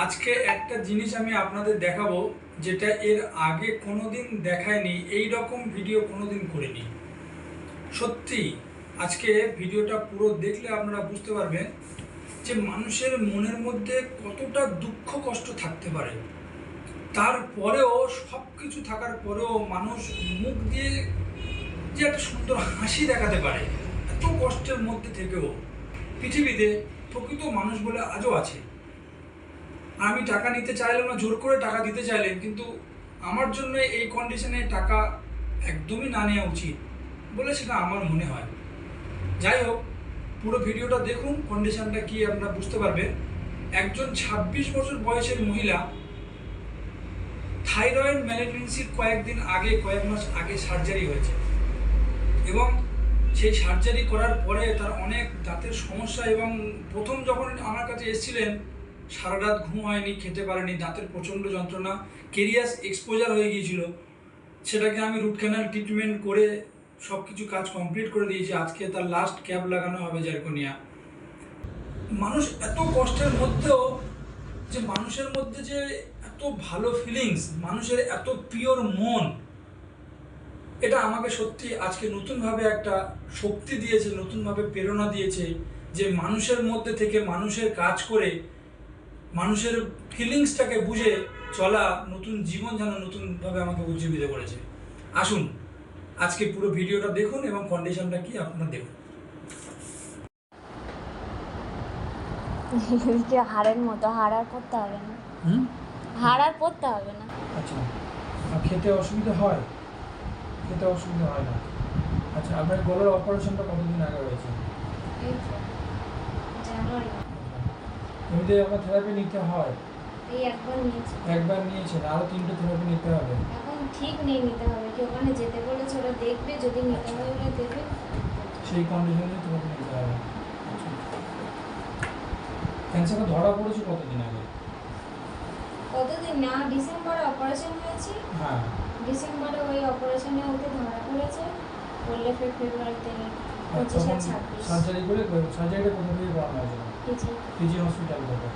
আজকে একটা জিনিস আমি আপনাদের দেখাবো, যেটা এর আগে কোনোদিন দেখায়নি, এই রকম ভিডিও কোনোদিন করিনি। সত্যি আজকে ভিডিওটা পুরো দেখলে আপনারা বুঝতে পারবেন যে মানুষের মনের মধ্যে কতটা দুঃখ কষ্ট থাকতে পারে। তারপরেও সব কিছু থাকার পরেও মানুষ মুখ দিয়ে যে একটা সুন্দর হাসি দেখাতে পারে, এত কষ্টের মধ্যে থেকেও পৃথিবীতে প্রকৃত মানুষ বলে আজও আছে। আমি টাকা নিতে চাইলাম না, জোর করে টাকা দিতে চাইলেন, কিন্তু আমার জন্য এই কন্ডিশনে টাকা একদমই না নেওয়া উচিত বলে সেটা আমার মনে হয়। যাই হোক, পুরো ভিডিওটা দেখুন, কন্ডিশনটা কি আপনারা বুঝতে পারবেন। একজন ২৬ বছর বয়সের মহিলা, থাইরয়েড ম্যালিগন্যান্সির কয়েক মাস আগে সার্জারি হয়েছে, এবং সেই সার্জারি করার পরে তার অনেক দাঁতের সমস্যা, এবং প্রথম যখন আমার কাছে এসেছিলেন সারা রাত ঘুম হয়নি, খেতে পারেনি, দাঁতের প্রচণ্ড যন্ত্রণা, কেরিয়াস এক্সপোজার হয়ে গিয়েছিল। সেটাকে আমি রুট ক্যানাল ট্রিটমেন্ট করে সব কিছু কাজ কমপ্লিট করে দিয়েছি। আজকে তার লাস্ট ক্যাপ লাগানো হবে জারকোনিয়া। মানুষ এত কষ্টের মধ্যেও যে মানুষের মধ্যে যে এত ভালো ফিলিংস, মানুষের এত পিওর মন, এটা আমাকে সত্যি আজকে নতুনভাবে একটা শক্তি দিয়েছে, নতুনভাবে প্রেরণা দিয়েছে যে মানুষের মধ্যে থেকে মানুষের কাজ করে মানুষের ফিলিংসটাকে বুঝে চলা, নতুন জীবন যেন নতুনভাবে আমাকে উজ্জীবিত করেছে। আসুন আজকে পুরো ভিডিওটা দেখুন এবং কন্ডিশনটা কি আপনারা দেখুন। হাড়ের মতো হাড় আর পড়তে হবে না, হাড় আর পড়তে হবে না। আচ্ছা, আর খেতে অসুবিধা হয়? খেতে অসুবিধা হয় না। আচ্ছা, আপনার গলার অপারেশনটা কতদিন আগে হয়েছে? এই তো জানুয়ারি। এমনিতে আপনার থেরাপি নিতে হয়? এই একবার নিয়েছি। একবার নিয়েছেন, আরও 3টে থেরাপি নিতে হবে। এখন ঠিক নেই, নিতে হবে কি? ওখানে যেতে বলেছে, ওরা দেখবে, যদি নিতে হয় ওরা দেবে। সেই কন্ডিশনে থেরাপি নিতে হবে। আচ্ছা, ক্যান্সারটা ধরা পড়েছে কতদিন আগে? কতদিন না, ডিসেম্বরে অপারেশন হয়েছে। হ্যাঁ, ডিসেম্বরে ওই অপারেশনে ওকে ধরা পড়েছে, বললে ফেব্রুয়ারিতে 25 আর 26। সার্জারিটা কোথা থেকে করানো হয়েছিল? পিজি। পিজি হসপিটাল থেকে।